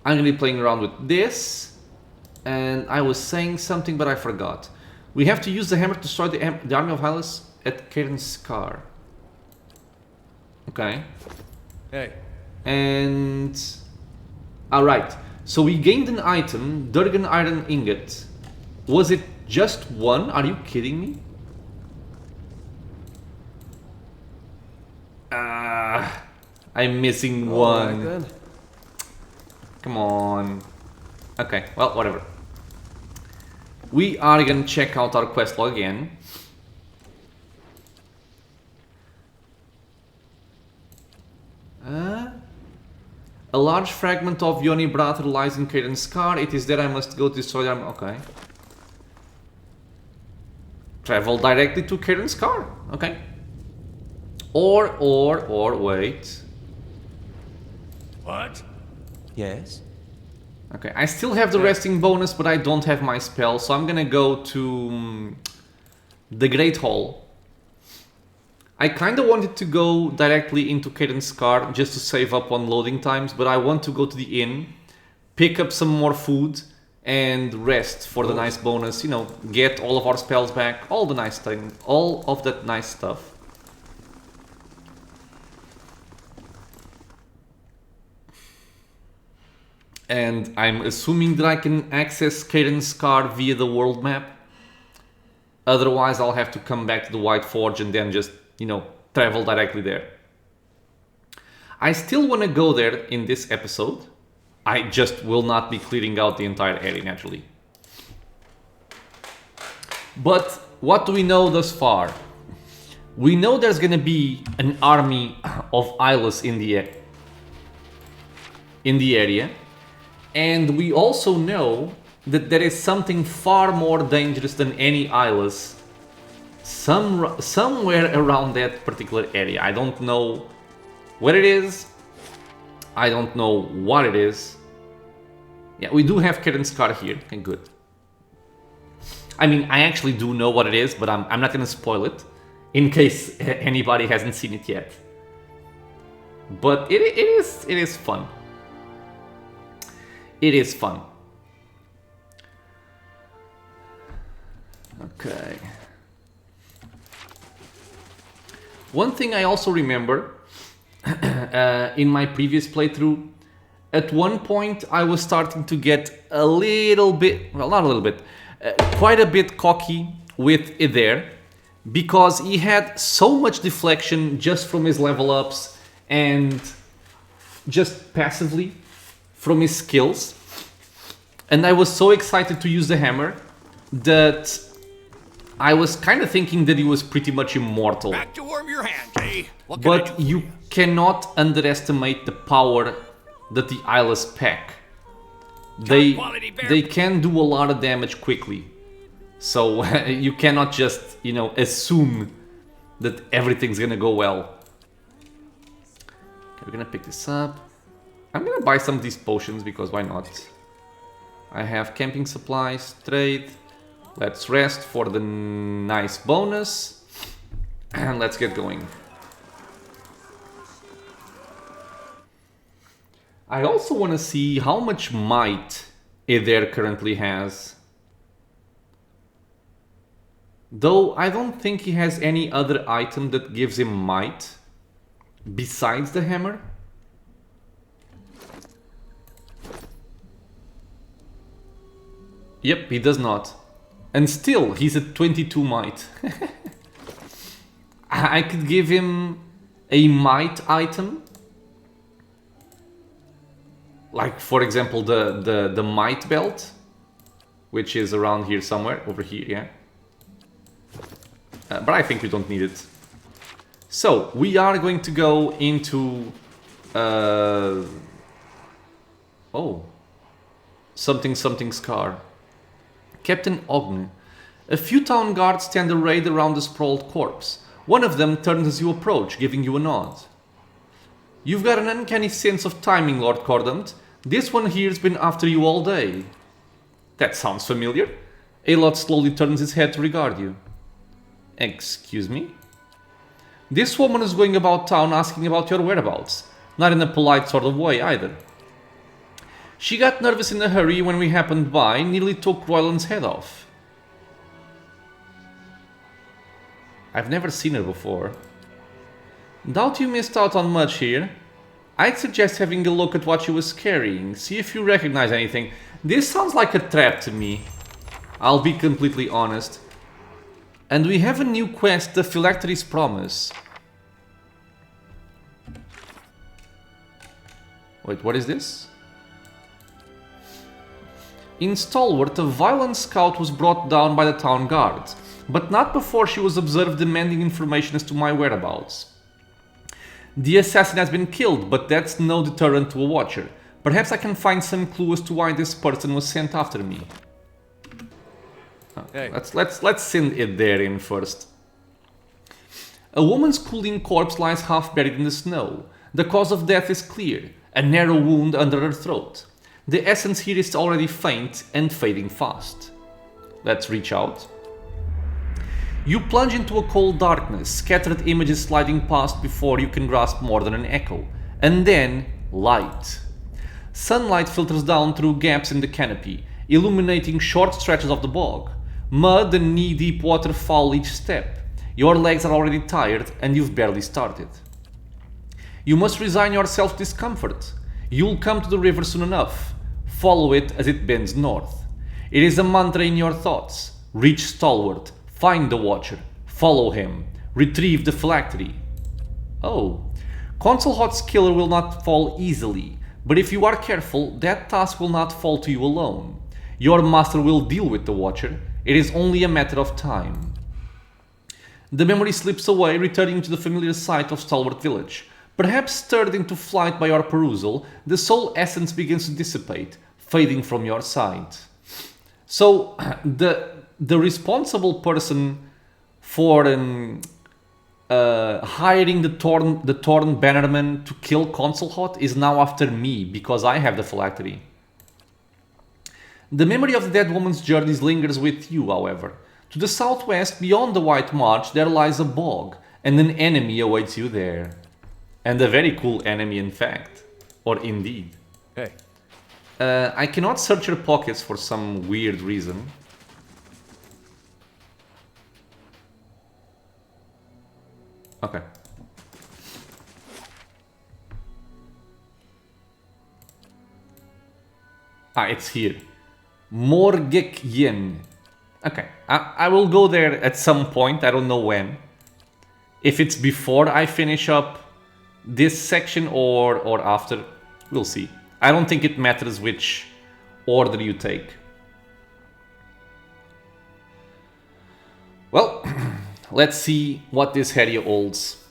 I'm going to be playing around with this, and I was saying something but I forgot. We have to use the hammer to destroy the army of Eyeless at Cairn's Scar. Okay. Hey. And... alright, so we gained an item, Durgan Iron Ingot. Was it just 1? Are you kidding me? I'm missing 1. Then. Come on. Okay, well, whatever. We are gonna check out our quest log again. A large fragment of Yoni Brother lies in Cairn's Scar. It is there I must go to destroy them. Okay. Travel directly to Cairn's Scar. Okay. Or wait. What? Yes? Okay, I still have the resting bonus, but I don't have my spell, so I'm gonna go to the Great Hall. I kinda wanted to go directly into Cairn's Scar just to save up on loading times, but I want to go to the inn, pick up some more food, and rest for the nice bonus, you know, get all of our spells back, all the nice things, all of that nice stuff. And I'm assuming that I can access Cairn's Scar via the world map. Otherwise, I'll have to come back to the White Forge and then just, you know, travel directly there. I still want to go there in this episode. I just will not be clearing out the entire area, naturally. But what do we know thus far? We know there's going to be an army of Eyeless in the area. And we also know that there is something far more dangerous than any Eyeless somewhere around that particular area. I don't know What it is, I don't know what it is. Yeah, we do have Karen's card here. Okay, good. I mean, I actually do know what it is, but I'm not going to spoil it in case anybody hasn't seen it yet. But it is fun. It is fun. Okay. One thing I also remember in my previous playthrough, at one point I was starting to get a little bit, well, not a little bit, quite a bit cocky with Eder, because he had so much deflection just from his level ups and just passively from his skills, and I was so excited to use the hammer that I was kind of thinking that he was pretty much immortal. Back to warm your hands, eh? What can I do But for you cannot underestimate the power that the Eyeless pack. They can do a lot of damage quickly. So you cannot just, you know, assume that everything's gonna go well. Okay, we're gonna pick this up. I'm gonna buy some of these potions because why not? I have camping supplies, trade. Let's rest for the nice bonus. And let's get going. I also want to see how much might Eder currently has. Though I don't think he has any other item that gives him might besides the hammer. Yep, he does not. And still, he's at 22 might. I could give him a might item. Like, for example, the might belt, which is around here somewhere, over here, yeah. But I think we don't need it. So, we are going to go into... oh. Something scar. Captain Ogn. A few town guards stand arrayed around the sprawled corpse. One of them turns as you approach, giving you a nod. You've got an uncanny sense of timing, Lord Cordant. This one here's been after you all day. That sounds familiar. Aelot slowly turns his head to regard you. Excuse me? This woman is going about town asking about your whereabouts. Not in a polite sort of way, either. She got nervous in a hurry when we happened by, nearly took Royland's head off. I've never seen her before. Doubt you missed out on much here. I'd suggest having a look at what she was carrying, see if you recognize anything. This sounds like a trap to me. I'll be completely honest. And we have a new quest, the Phylactery's Promise. Wait, what is this? In Stalwart, a violent scout was brought down by the town guards, but not before she was observed demanding information as to my whereabouts. The assassin has been killed, but that's no deterrent to a watcher. Perhaps I can find some clue as to why this person was sent after me. Hey. Let's send it there in first. A woman's cooling corpse lies half buried in the snow. The cause of death is clear, a narrow wound under her throat. The essence here is already faint and fading fast. Let's reach out. You plunge into a cold darkness, scattered images sliding past before you can grasp more than an echo. And then, light. Sunlight filters down through gaps in the canopy, illuminating short stretches of the bog. Mud and knee-deep water foul each step. Your legs are already tired and you've barely started. You must resign yourself to discomfort. You'll come to the river soon enough. Follow it as it bends north. It is a mantra in your thoughts. Reach Stalwart. Find the Watcher. Follow him. Retrieve the phylactery. Oh. Consul Hot's killer will not fall easily, but if you are careful, that task will not fall to you alone. Your master will deal with the Watcher. It is only a matter of time. The memory slips away, returning to the familiar sight of Stalwart Village. Perhaps stirred into flight by your perusal, the soul essence begins to dissipate, fading from your sight. So, the responsible person for hiring the Torn Bannerman to kill Consul Hot is now after me, because I have the phylactery. The memory of the dead woman's journeys lingers with you, however. To the southwest, beyond the White March, there lies a bog, and an enemy awaits you there. And a very cool enemy, in fact. Or indeed. Hey. I cannot search your pockets for some weird reason. Okay. Ah, it's here. Morgek Yen. Okay, I will go there at some point, I don't know when. If it's before I finish up this section or after, we'll see. I don't think it matters which order you take. Well, let's see what this area holds.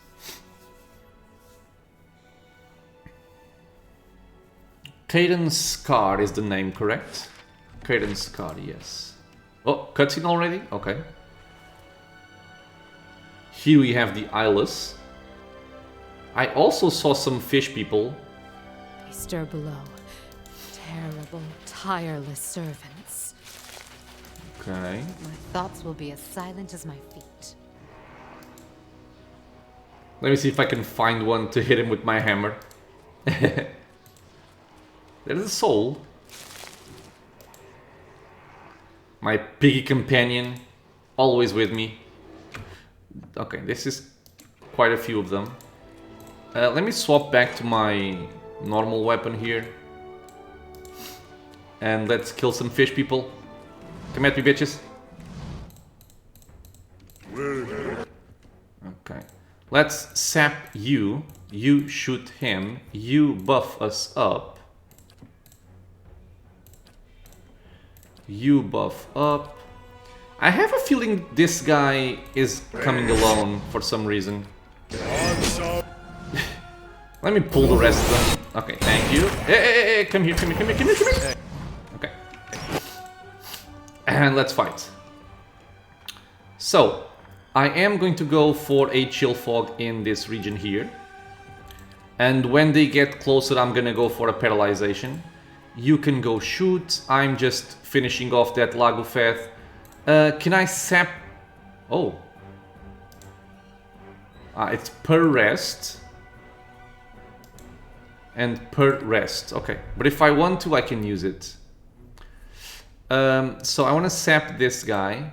Cadence Scar is the name, correct? Cadence Scar, yes. Oh, cutscene already? Okay. Here we have the Eyeless. I also saw some fish people. They stir below. Terrible, tireless servants. Okay. My thoughts will be as silent as my feet. Let me see if I can find one to hit him with my hammer. There's a soul. My piggy companion, always with me. Okay, this is quite a few of them. Let me swap back to my normal weapon here. And let's kill some fish people. Come at me, bitches. Okay. Let's sap you. You shoot him. You buff us up. You buff up. I have a feeling this guy is coming alone for some reason. Let me pull the rest of them. Okay, thank you. Hey, come here, come here, come here, come here, come here. Okay. And let's fight. So, I am going to go for a chill fog in this region here. And when they get closer, I'm gonna go for a paralyzation. You can go shoot. I'm just finishing off that Lagufeth. Can I sap? Oh. It's per rest. And per rest. Okay. But if I want to, I can use it. So I want to sap this guy.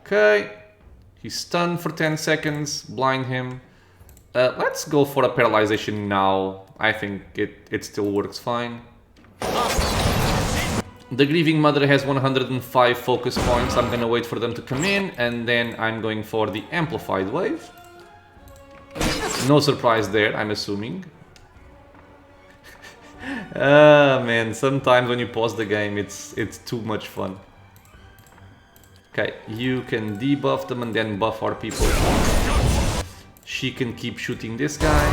Okay. He's stunned for 10 seconds. Blind him. Let's go for a paralyzation now. I think it still works fine. The Grieving Mother has 105 focus points. I'm gonna wait for them to come in, and then I'm going for the Amplified Wave. No surprise there, I'm assuming. Man, sometimes when you pause the game, it's too much fun. Okay, you can debuff them and then buff our people. She can keep shooting this guy.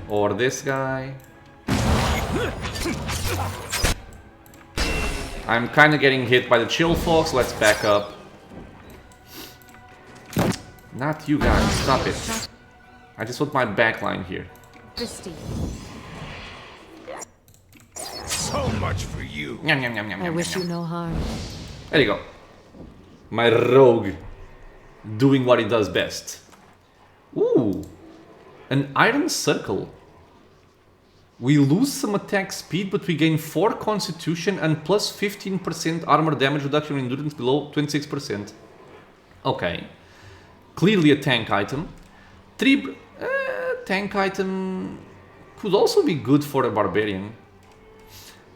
Or this guy. I'm kind of getting hit by the chill fog, so let's back up. Not you guys, stop it. I just want my backline here. Christine. So much for you. Yum, yum, yum, yum, I yum, wish yum. you no harm. There you go. My rogue doing what he does best. Ooh, an iron circle. We lose some attack speed, but we gain 4 constitution and plus 15% armor damage reduction in endurance below 26%. Okay. Clearly a tank item. Tank item could also be good for a barbarian.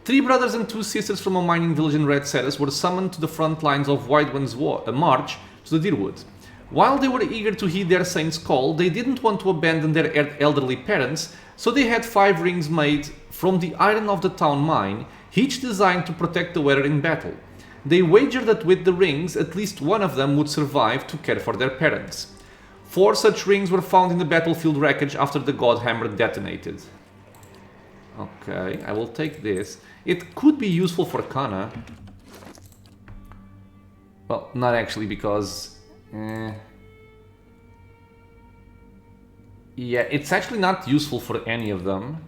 3 brothers and 2 sisters from a mining village in Red Ceres were summoned to the front lines of White One's march to the Deerwood. While they were eager to heed their saint's call, they didn't want to abandon their elderly parents, so they had 5 rings made from the iron of the town mine, each designed to protect the wearer in battle. They wagered that with the rings, at least one of them would survive to care for their parents. 4 such rings were found in the battlefield wreckage after the Godhammer detonated. Okay, I will take this. It could be useful for Kana. Well, not actually, because... yeah, it's actually not useful for any of them.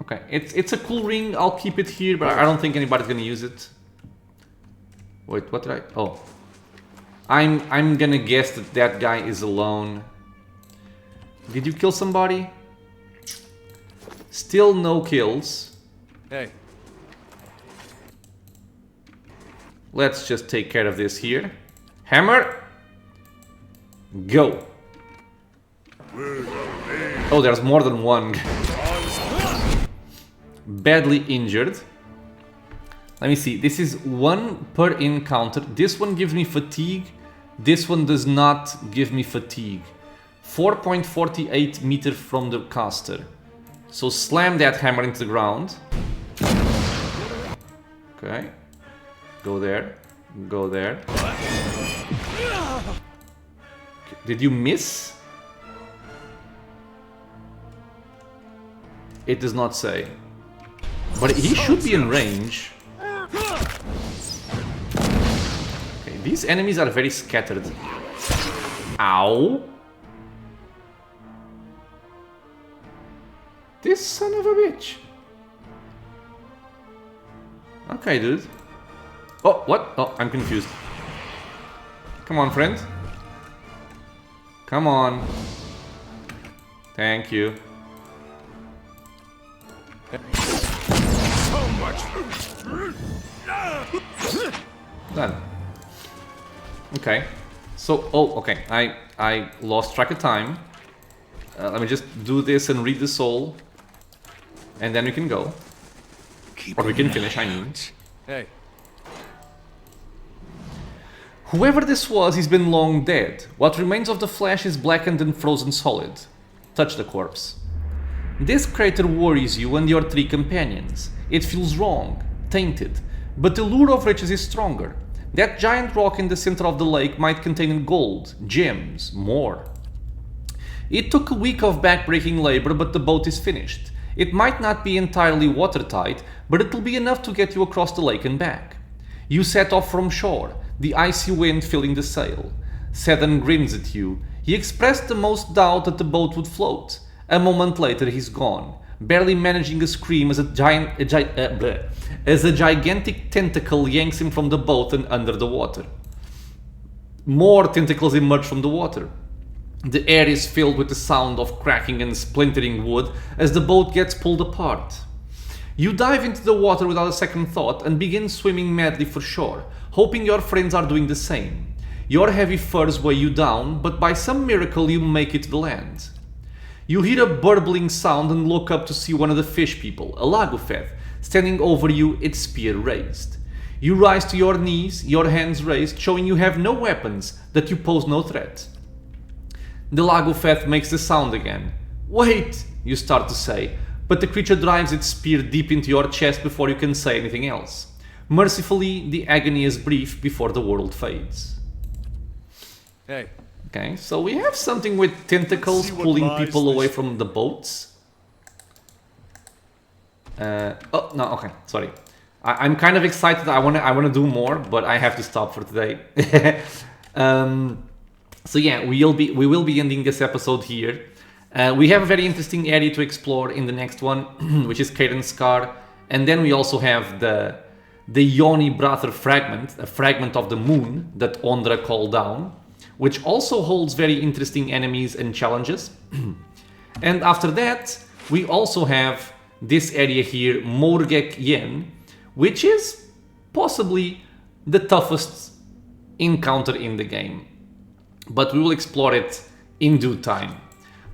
Okay, it's a cool ring, I'll keep it here, but I don't think anybody's gonna use it. Wait, what did I... oh. I'm gonna guess that that guy is alone. Did you kill somebody? Still no kills. Hey. Let's just take care of this here. Hammer! Go! Oh, there's more than one. Badly injured. Let me see. This is 1 per encounter. This one gives me fatigue. This one does not give me fatigue. 4.48 meters from the caster. So slam that hammer into the ground. Okay. Go there. Go there. Did you miss? It does not say. But he should be in range. Okay, these enemies are very scattered. Ow! This son of a bitch. Okay, dude. Oh, what? Oh, I'm confused. Come on, friend. Come on. Thank you. So much. Done. Okay. So, oh, okay. I lost track of time. Let me just do this and read the soul. And then we can go. Or we can finish, I mean. Hey. Whoever this was, he's been long dead. What remains of the flesh is blackened and frozen solid. Touch the corpse. This crater worries you and your 3 companions. It feels wrong, tainted, but the lure of riches is stronger. That giant rock in the center of the lake might contain gold, gems, more. It took a week of back-breaking labor, but the boat is finished. It might not be entirely watertight, but it'll be enough to get you across the lake and back. You set off from shore, the icy wind filling the sail. Seddon grins at you. He expressed the most doubt that the boat would float. A moment later he's gone, barely managing a scream as a gigantic tentacle yanks him from the boat and under the water. More tentacles emerge from the water. The air is filled with the sound of cracking and splintering wood as the boat gets pulled apart. You dive into the water without a second thought and begin swimming madly for shore, hoping your friends are doing the same. Your heavy furs weigh you down, but by some miracle you make it to the land. You hear a burbling sound and look up to see one of the fish people, a Lagufeth, standing over you, its spear raised. You rise to your knees, your hands raised, showing you have no weapons, that you pose no threat. The Lagufeth makes the sound again. Wait, you start to say, but the creature drives its spear deep into your chest before you can say anything else. Mercifully, the agony is brief before the world fades. Hey. Okay, so we have something with tentacles pulling people away from the boats. Oh, no, okay, sorry. I'm kind of excited. I wanna do more, but I have to stop for today. So yeah, we will be ending this episode here. We have a very interesting area to explore in the next one, which is Karen's Scar, and then we also have the Yoni Brother fragment, a fragment of the moon that Ondra called down, which also holds very interesting enemies and challenges. And after that, we also have this area here, Morgek Yen, which is possibly the toughest encounter in the game. But we will explore it in due time.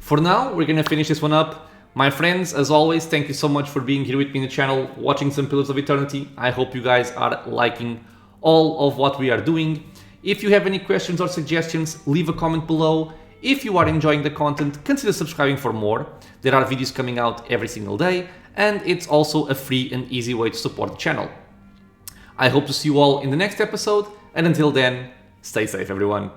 For now, we're gonna finish this one up. My friends, as always, thank you so much for being here with me in the channel, watching some Pillars of Eternity. I hope you guys are liking all of what we are doing. If you have any questions or suggestions, leave a comment below. If you are enjoying the content, consider subscribing for more. There are videos coming out every single day, and it's also a free and easy way to support the channel. I hope to see you all in the next episode, and until then, stay safe everyone.